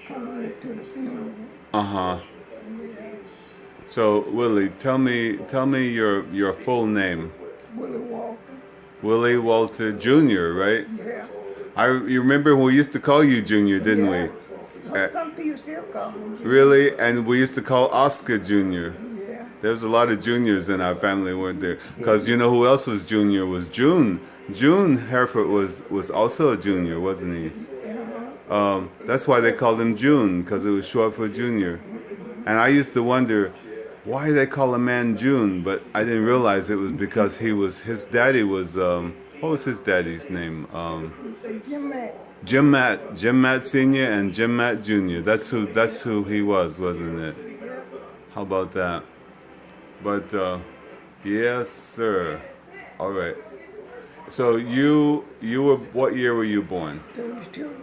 come here to the funeral. Uh-huh. Yeah. So, Willie, tell me your full name. Willie Walker. Willie Walter Junior, right? Yeah. You remember when we used to call you Junior, didn't Yeah. we? Uh, Some people still call me Junior. really? And we used to call Oscar Junior. Yeah. There's a lot of juniors in our family, weren't there? Because you know who else was junior was June. June Hereford was also a junior, wasn't he? That's why they called him June, because it was short for junior. And I used to wonder, why they call a man June? But I didn't realize it was because his daddy was, what was his daddy's name? Jim Mack. Jim Matt Senior and Jim Matt Junior. That's who he was, wasn't it? How about that? But yes, sir. All right. So you were, what year were you born? 32.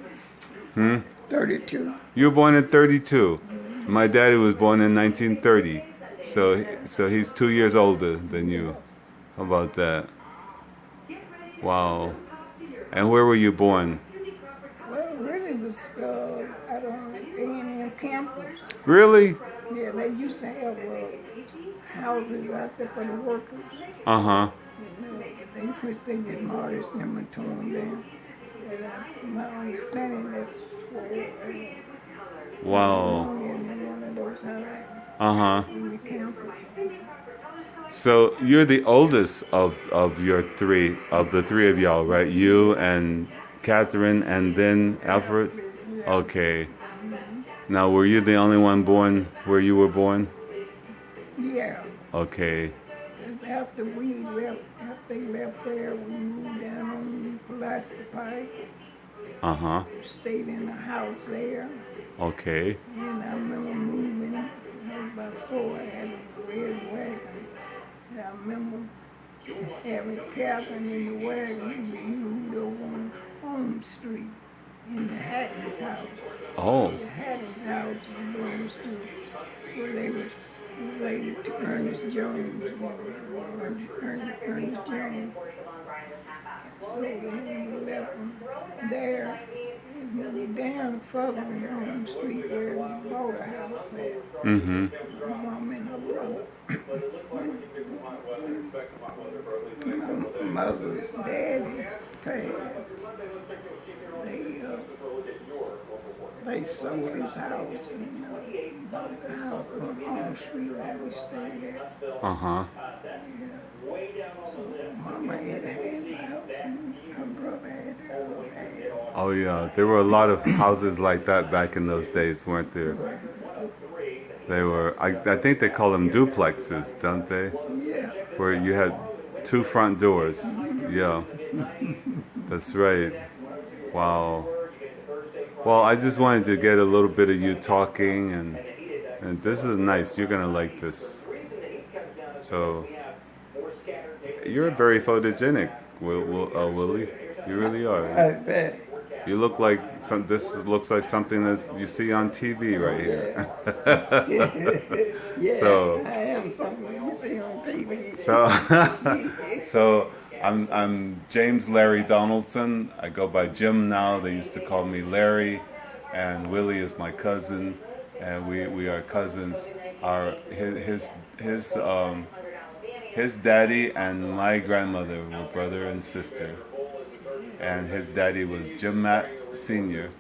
32. You were born in 32. My daddy was born in 1930. So he's 2 years older than you. How about that? Wow. And where were you born? Well, really it was at A&M campus. Really? Yeah, they used to have houses out there for the workers. Uh-huh. They first they demolished them and tore them down. And my understanding that's where Wow. in one of those houses Uh-huh. in the campus. So you're the oldest of the three of y'all, right? You and Catherine and then Alfred? Okay. Now, were you the only one born where you were born? Yeah. Okay. After they left there, we moved down on Pulaski Pike. Uh-huh. Stayed in a house there. Okay. And I remember moving, I was about 4, I had a red wagon. And I remember having Catherine in the wagon. We moved over on Home Street in the Hatton's house. Oh. The Hatton's house belongs to where they was related to Ernest Jones. Ernest Jones. So then we left them there and moved down further on Home Street where we bought a house at. Mm-hmm. My mom and her brother. My mother's daddy passed. They sold his house and bought the house on Home Street where we stayed at. Uh-huh. Yeah. So Mama had a house and her brother had a house. Oh, yeah. There were a lot of houses like that back in those days, weren't there? They were, I think they call them duplexes, don't they? Yeah. Where you had 2 front doors. Yeah. That's right. Wow. Well, I just wanted to get a little bit of you talking, and this is nice. You're gonna like this. So, you're very photogenic, Willie. You really are. How's that? You look like this looks like something that you see on TV right here. Yeah, So, I am something you see on TV. so I'm James Larry Donaldson. I go by Jim now. They used to call me Larry, and Willie is my cousin, and we are cousins. His daddy and my grandmother were brother and sister, and his daddy was Jim Matt Senior.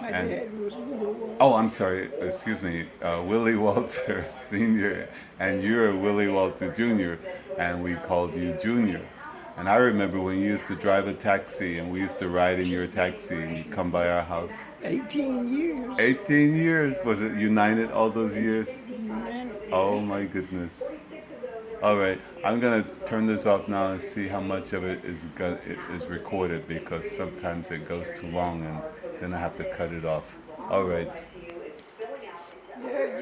My dad was Willie. Oh, I'm sorry. Excuse me, Willie Walter Senior, and you're Willie Walter Junior, and we called you Junior. And I remember when you used to drive a taxi, and we used to ride in your taxi, and you'd come by our house. 18 years. 18 years. Was it United all those years? United. Oh my goodness. All right, I'm gonna turn this off now and see how much of it is recorded, because sometimes it goes too long and then I have to cut it off. All right.